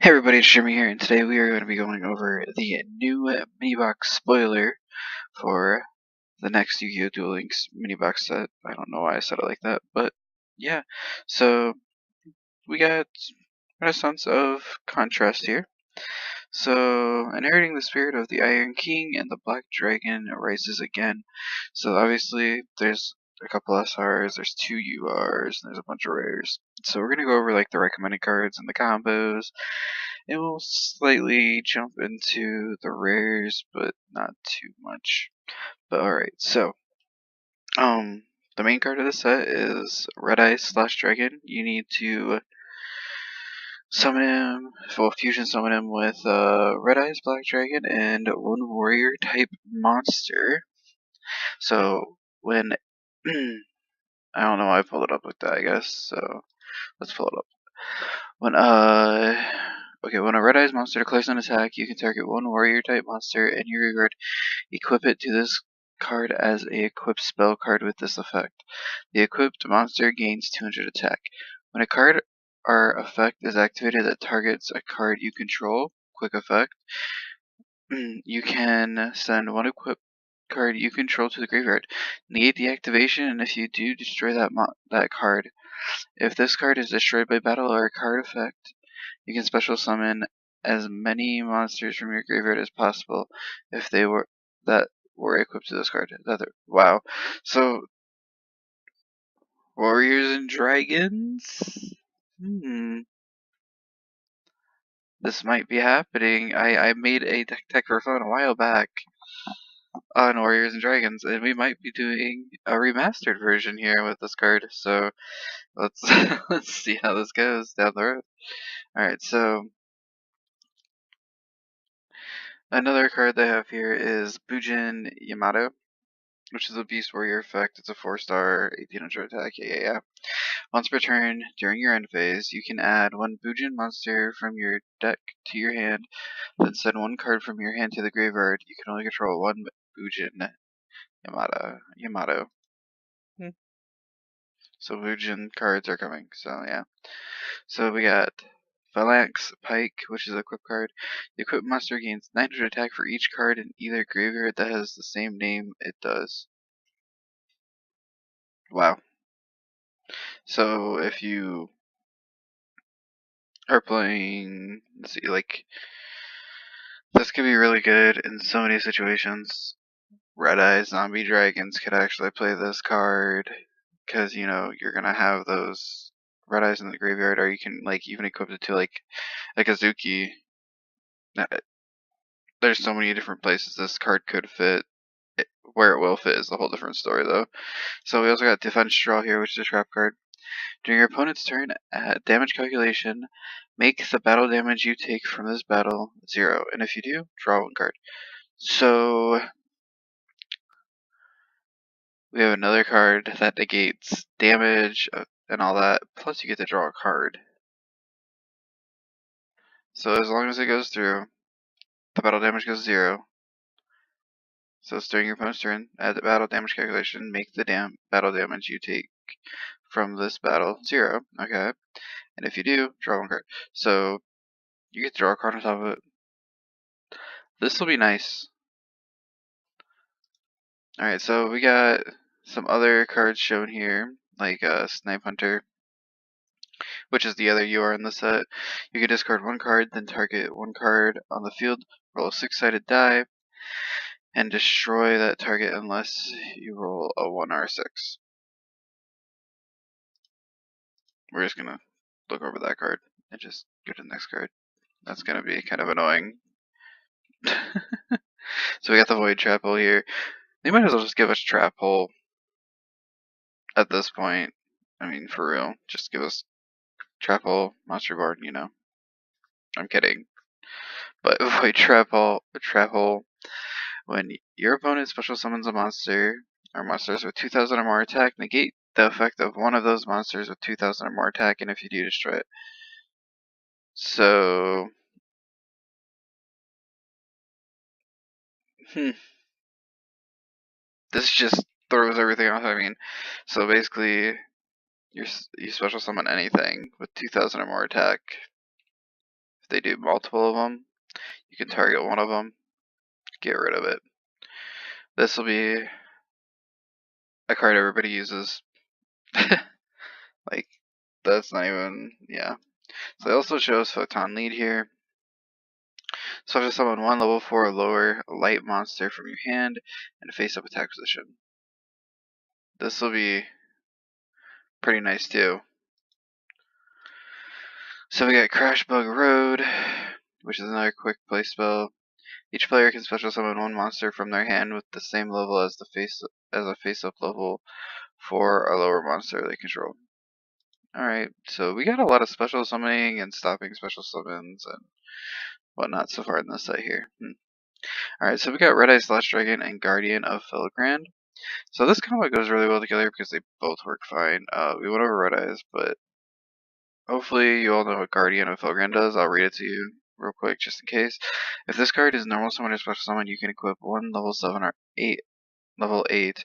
Hey everybody, it's Jimmy here, and today we are going to be going over the new mini box spoiler for the next Yu-Gi-Oh! Duel Links mini box set. I don't know why I said it like that, but yeah. So we got Renaissance of Contrast here. So, inheriting the spirit of the Iron King and the Black Dragon rises again. So obviously there's a couple SRs, there's two URs, and there's a bunch of rares. So we're gonna go over like the recommended cards and the combos, and we'll slightly jump into the rares, but not too much. But alright, so the main card of the set is Red Eyes / Dragon. You need to summon him, fusion summon him with Red Eyes Black Dragon and one warrior type monster. So when I don't know why I pulled it up like that, I guess. So let's pull it up. When when a Red Eyes monster declares an attack, you can target one warrior type monster in your graveyard, equip it to this card as a equipped spell card with this effect. The equipped monster gains 200 attack. When a card or effect is activated that targets a card you control, quick effect, you can send one equipped card you control to the graveyard. Negate the activation, and if you do, destroy that card. If this card is destroyed by battle or a card effect, you can special summon as many monsters from your graveyard as possible if they were equipped to this card. Wow. So warriors and dragons? This might be happening. I made a deck for fun a while back on Warriors and Dragons, and we might be doing a remastered version here with this card. So let's let's see how this goes down the road. Alright, so another card they have here is Bujin Yamato, which is a Beast Warrior effect. It's a 4-star, 1800 attack. Yeah. Once per turn, during your end phase, you can add one Bujin monster from your deck to your hand, then send one card from your hand to the graveyard. You can only control one Bujin Yamato. So Bujin cards are coming, so yeah. So we got Phalanx Pike, which is a equip card. The equipped monster gains 900 attack for each card in either graveyard that has the same name it does. Wow. So if you are playing, let's see, like, this could be really good in so many situations. Red Eyes Zombie Dragons could actually play this card, because, you know, you're gonna have those Red Eyes in the graveyard, or you can, like, even equip it to, like a Kazuki. There's so many different places this card could fit. Where it will fit is a whole different story, though. So we also got Defense Draw here, which is a trap card. During your opponent's turn, at damage calculation, make the battle damage you take from this battle 0, and if you do, draw one card. So we have another card that negates damage and all that, plus you get to draw a card. So as long as it goes through, the battle damage goes 0. So it's during your opponent's turn, add the battle damage calculation, make the battle damage you take from this battle 0, okay? And if you do, draw one card. So you get to draw a card on top of it. This will be nice. Alright, so we got some other cards shown here, like Snipe Hunter, which is the other UR in the set. You can discard one card, then target one card on the field, roll a 6-sided die, and destroy that target unless you roll a 1R6. We're just gonna look over that card and just go to the next card. That's gonna be kind of annoying. So we got the Void Trap Hole here. They might as well just give us Trap Hole at this point. I mean, for real. Just give us Trap Hole, Monster Board, you know. I'm kidding. But Void Trap Hole, when your opponent special summons a monster, or monsters with 2,000 or more attack, negate the effect of one of those monsters with 2,000 or more attack, and if you do, destroy it. So this just throws everything off. I mean, so basically, you special summon anything with 2,000 or more attack. they do multiple of them, you can target one of them, get rid of it. This will be a card everybody uses. Like, that's not even, yeah. So it also shows Photon Lead here. Special summon one level 4 or lower light monster from your hand in face up attack position. This will be pretty nice too. So we got Crash Bug Road, which is another quick play spell. Each player can special summon one monster from their hand with the same level as a face up level for a lower monster they control. Alright, so we got a lot of special summoning and stopping special summons and whatnot so far in this set here. Alright, so we got Red Eye Slash Dragon and Guardian of Felgrand. So this combo goes really well together because they both work fine. We went over Red Eyes, but hopefully you all know what Guardian of Felgrand does. I'll read it to you real quick just in case. If this card is normal summon or special summon, you can equip one level 7 or 8 level 8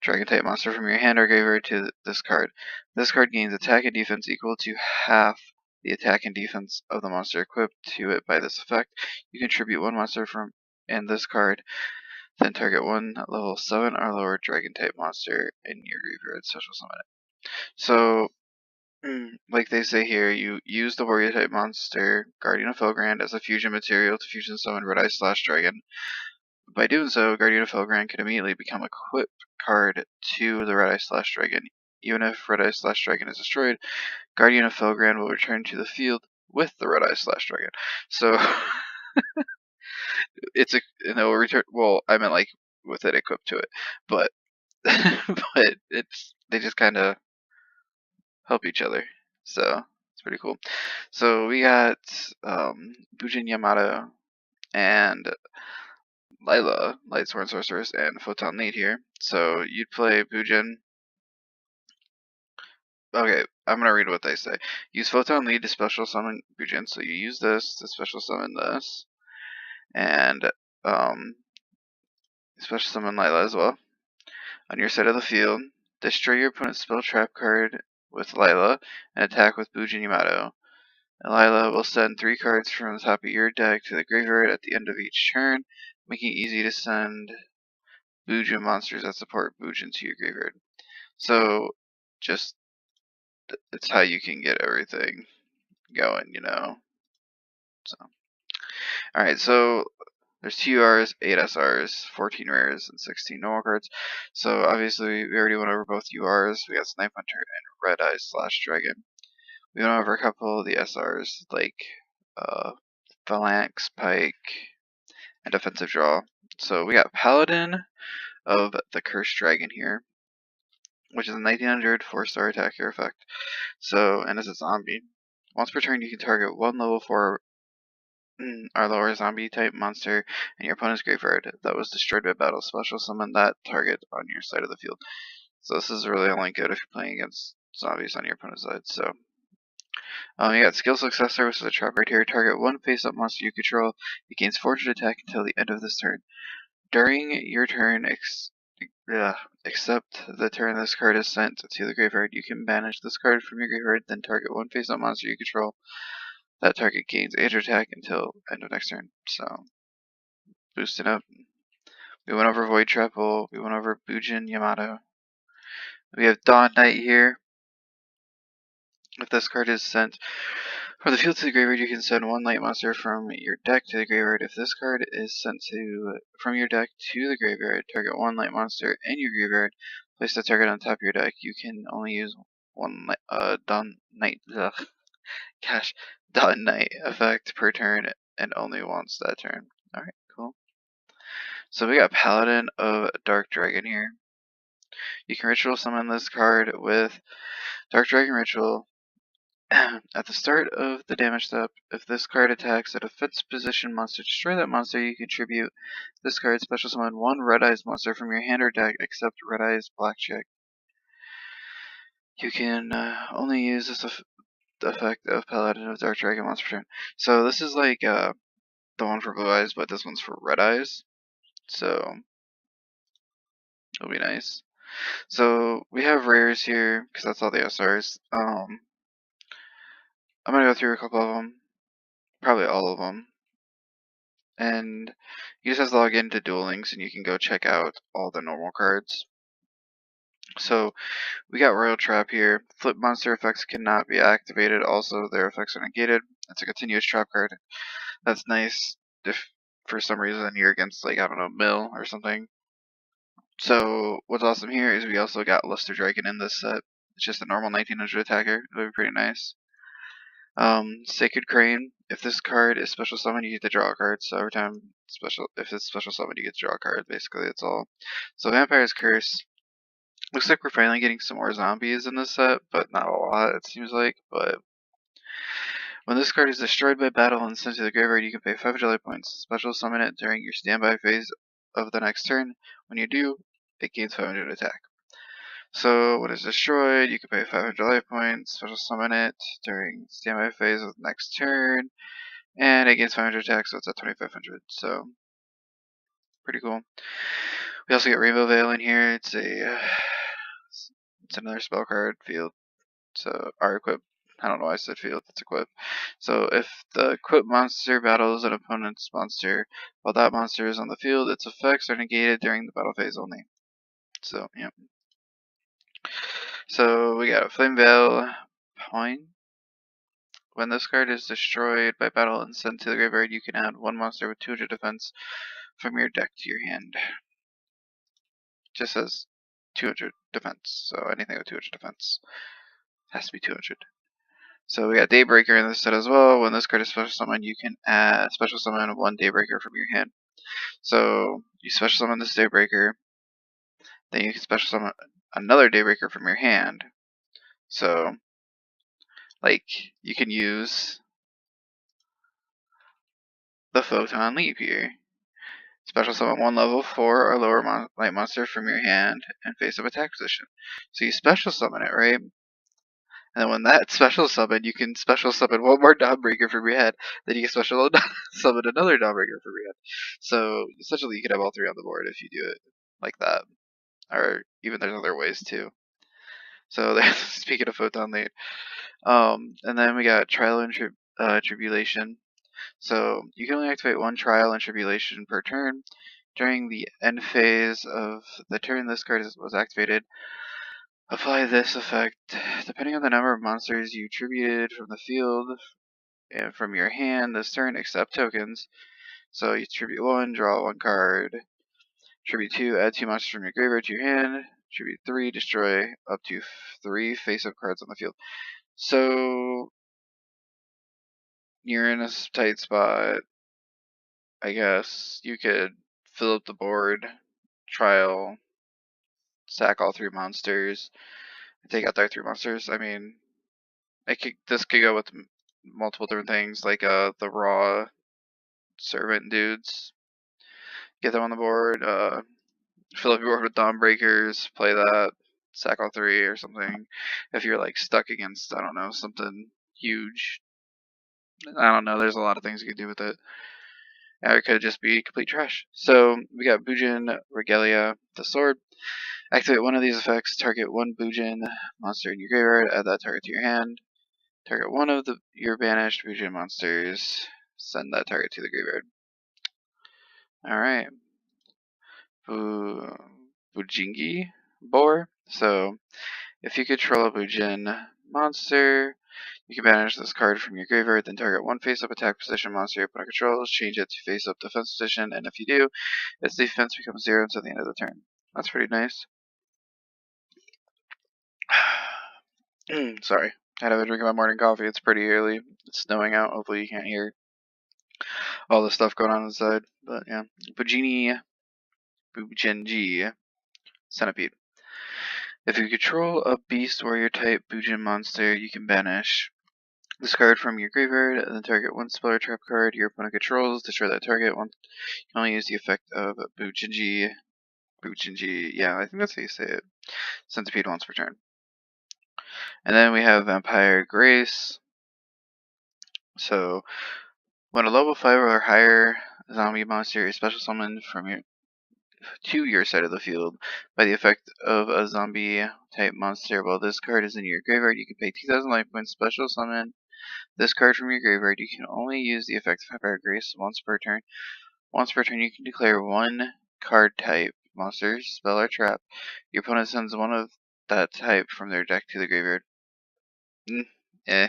Dragon type monster from your hand or graveyard to this card. This card gains attack and defense equal to half the attack and defense of the monster equipped to it by this effect. You contribute one monster from in this card, then target one level 7 or lower Dragon type monster in your graveyard, special summon it. So, like they say here, you use the warrior type monster, Guardian of Felgrand, as a fusion material to fusion summon Red Eye Slash Dragon. By doing so, Guardian of Felgrand can immediately become a equip card to the Red Eye Slash Dragon. Even if Red Eye Slash Dragon is destroyed, Guardian of Felgrand will return to the field with the Red Eye Slash Dragon. So it's a return. Well, I meant like with it equipped to it, but but they just kind of help each other. So it's pretty cool. So we got Bujin Yamato and Lila, Lightsworn Sorceress, and Photon Lead here. So you'd play Bujin. Okay, I'm gonna read what they say. Use Photon Lead to special summon Bujin. So you use this to special summon this, and special summon Lila as well. On your side of the field, destroy your opponent's spell trap card with Lila and attack with Bujin Yamato. And Lila will send 3 cards from the top of your deck to the graveyard at the end of each turn, making it easy to send Bujin monsters that support Bujin to your graveyard. So, just, it's how you can get everything going, you know. So, alright, so there's 2 URs, 8 SRs, 14 rares, and 16 normal cards. So obviously we already went over both URs. We got Snipe Hunter and Red Eye Slash Dragon. We went over a couple of the SRs like Phalanx, Pike, and Defensive Draw. So we got Paladin of the Cursed Dragon here, which is a 1900 4-star attacker effect. So, and as a zombie. Once per turn you can target one level 4 or lower zombie type monster in your opponent's graveyard that was destroyed by battle. Special summon that target on your side of the field. So this is really only good if you're playing against zombies on your opponent's side. So you got Skill Successor, which is a trap right here. Target one face-up monster you control. It gains fortune attack until the end of this turn. During your turn, except the turn this card is sent to the graveyard, you can banish this card from your graveyard, then target one face-up monster you control. That target gains 8 attack until end of next turn. So, boosting up. We went over Void Trapple. We went over Bujin Yamato. We have Dawn Knight here. If this card is sent from the field to the graveyard, you can send one light monster from your deck to the graveyard. If this card is sent from your deck to the graveyard, target one light monster in your graveyard. Place the target on top of your deck. You can only use one Dawn Knight. Dawn Knight effect per turn, and only once that turn. Alright, cool. So we got Paladin of Dark Dragon here. You can ritual summon this card with Dark Dragon Ritual. At the start of the damage step, if this card attacks a defense position monster, destroy that monster, you contribute this card special summon one Red Eyes monster from your hand or deck except Red Eyes Blackjack. You can only use this effect of Paladin of Dark Dragon once per turn. So this is like the one for Blue Eyes, but this one's for Red Eyes. So it'll be nice. So we have rares here because that's all the SRs. I'm gonna go through a couple of them. probably all of them. And you just have to log into Duel Links and you can go check out all the normal cards. So we got Royal Trap here. Flip monster effects cannot be activated. Also, their effects are negated. It's a continuous trap card. That's nice if for some reason you're against, like, I don't know, Mill or something. So what's awesome here is we also got Luster Dragon in this set. It's just a normal 1900 attacker. It would be pretty nice. Sacred Crane. If this card is special summoned, you get to draw a card. So every time if it's special summoned, you get to draw a card. Basically, that's all. So Vampire's Curse. Looks like we're finally getting some more zombies in this set, but not a lot, it seems like. But when this card is destroyed by battle and sent to the graveyard, you can pay 500 life points. Special summon it during your standby phase of the next turn. When you do, it gains 500 attack. So when it's destroyed, you can pay 500 life points, special summon it during standby phase of the next turn, and it gains 500 attack, so it's at 2500. So pretty cool. We also get Rainbow Veil in here. It's another spell card, field. So our equip. I don't know why I said field. It's equip. So if the equip monster battles an opponent's monster while that monster is on the field, its effects are negated during the battle phase only. So yeah. So we got a Flame Veil Point. When this card is destroyed by battle and sent to the graveyard, you can add one monster with 200 defense from your deck to your hand. Just says 200 defense, so anything with 200 defense has to be 200. So we got Daybreaker in this set as well. When this card is special summoned, you can add special summon one Daybreaker from your hand. So you special summon this Daybreaker, then you can special summon another Daybreaker from your hand. So, like, you can use the Photon Leap here. Special summon one level 4 or lower light monster from your hand and face up attack position. So you special summon it, right? And then when that special summon, you can special summon one more Dawnbreaker from your head. Then you can special summon another Dawnbreaker from your head. So essentially, you can have all three on the board if you do it like that. Or even there's other ways too. So speaking of Photon Lead, and then we got Trial and Tribulation. So you can only activate one Trial and Tribulation per turn. During the end phase of the turn this card was activated, apply this effect depending on the number of monsters you tributed from the field and from your hand this turn, except tokens. So you tribute 1, draw 1 card. Tribute 2, add 2 monsters from your graveyard to your hand. Tribute 3, destroy up to 3 face-up cards on the field. So you're in a tight spot, I guess. You could fill up the board, trial, sack all 3 monsters, take out their 3 monsters. I mean, this could go with multiple different things, like the raw servant dudes. Get them on the board. Fill up your board with Dawnbreakers. Play that. Sack all 3 or something. If you're like stuck against, I don't know, something huge. I don't know. There's a lot of things you could do with it. Or it could just be complete trash. So we got Bujin Regalia, the sword. Activate one of these effects. Target one Bujin monster in your graveyard. Add that target to your hand. Target one of your banished Bujin monsters. Send that target to the graveyard. Alright. Bujingi Boar. So, if you control a Bujin monster, you can banish this card from your graveyard, then target one face-up attack position monster your opponent controls, change it to face-up defense position, and if you do, its defense becomes 0 until the end of the turn. That's pretty nice. Sorry. I had a drink of my morning coffee. It's pretty early. It's snowing out. Hopefully you can't hear all the stuff going on inside. But yeah. Bujingi Centipede. If you control a beast warrior type Bujin monster, you can banish this card from your graveyard, and then target one spell or trap card your opponent controls. Destroy that target. You can only use the effect of Bujingi. Yeah, I think that's how you say it. Centipede once per turn. And then we have Vampire Grace. So, when a level 5 or higher zombie monster is special summoned to your side of the field by the effect of a zombie type monster while this card is in your graveyard, you can pay 2,000 life points, special summon this card from your graveyard. You can only use the effect of Hyper Grace once per turn. Once per turn, you can declare one card type, monster, spell, or trap. Your opponent sends one of that type from their deck to the graveyard. Eh.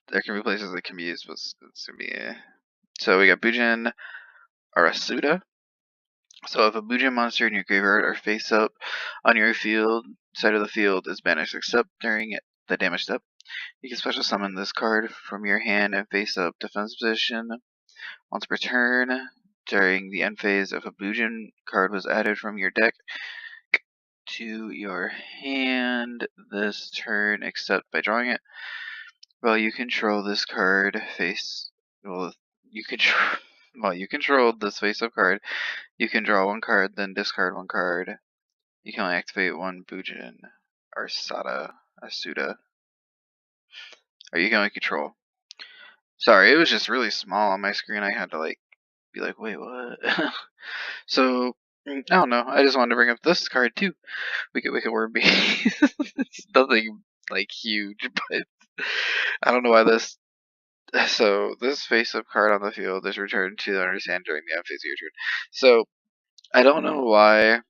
There can be places that can be used, but it's gonna be eh. So we got Bujin Arasuda. So if a Bujin monster in your graveyard or face up on your field side of the field is banished except during the damage step, you can special summon this card from your hand and face up defense position once per turn. During the end phase, if a Bujin card was added from your deck to your hand this turn except by drawing it, well, you control this card face. Well, you control. Well, you control this face-up card. You can draw one card, then discard one card. You can only activate one Bujin or Asuda. Or you can only control. Sorry, it was just really small on my screen. I had to be like, wait, what? So I don't know. I just wanted to bring up this card too. We could Word Bee. It's nothing like huge, but I don't know why this. So this face-up card on the field is returned to the owner's hand during the end phase of your turn. So I don't know why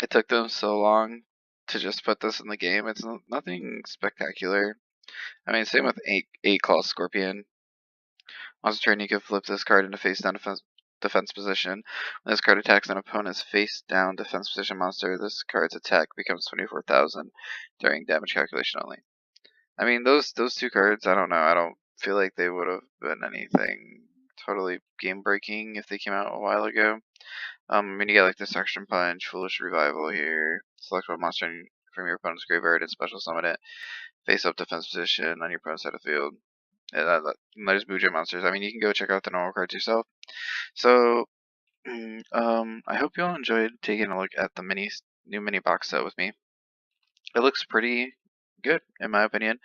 it took them so long to just put this in the game. It's nothing spectacular. I mean, same with 8-Claw Scorpion. Once a turn, you can flip this card into face-down defense position. When this card attacks an opponent's face-down defense position monster, this card's attack becomes 24,000 during damage calculation only. I mean, those two cards, I don't know. I don't feel like they would have been anything totally game-breaking if they came out a while ago. I mean, you get like Destruction Punch, Foolish Revival here. Select one monster from your opponent's graveyard and special summon it. Face up defense position on your opponent's side of the field. There's Bujin monsters. I mean, you can go check out the normal cards yourself. So, I hope you all enjoyed taking a look at the new mini box set with me. It looks pretty good, in my opinion.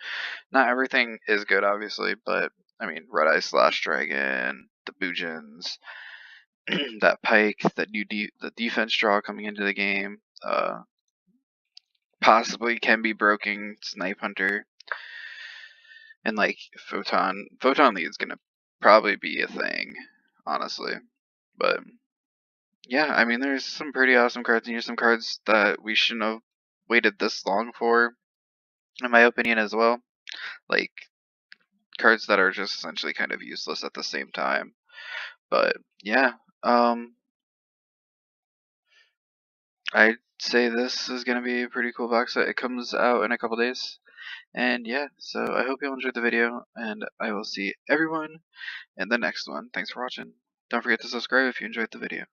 Not everything is good, obviously, but I mean, Red Eye Slash Dragon, the Bujins, that Pike, the defense draw coming into the game, possibly can be broken Snipe Hunter, and like Photon Lead is gonna probably be a thing, honestly. But yeah, I mean, there's some pretty awesome cards, and here's some cards that we shouldn't have waited this long for, in my opinion, as well. Like cards that are just essentially kind of useless at the same time. But yeah, I'd say this is gonna be a pretty cool box set. It comes out in a couple days. And yeah, so I hope you all enjoyed the video, and I will see everyone in the next one. Thanks for watching. Don't forget to subscribe if you enjoyed the video.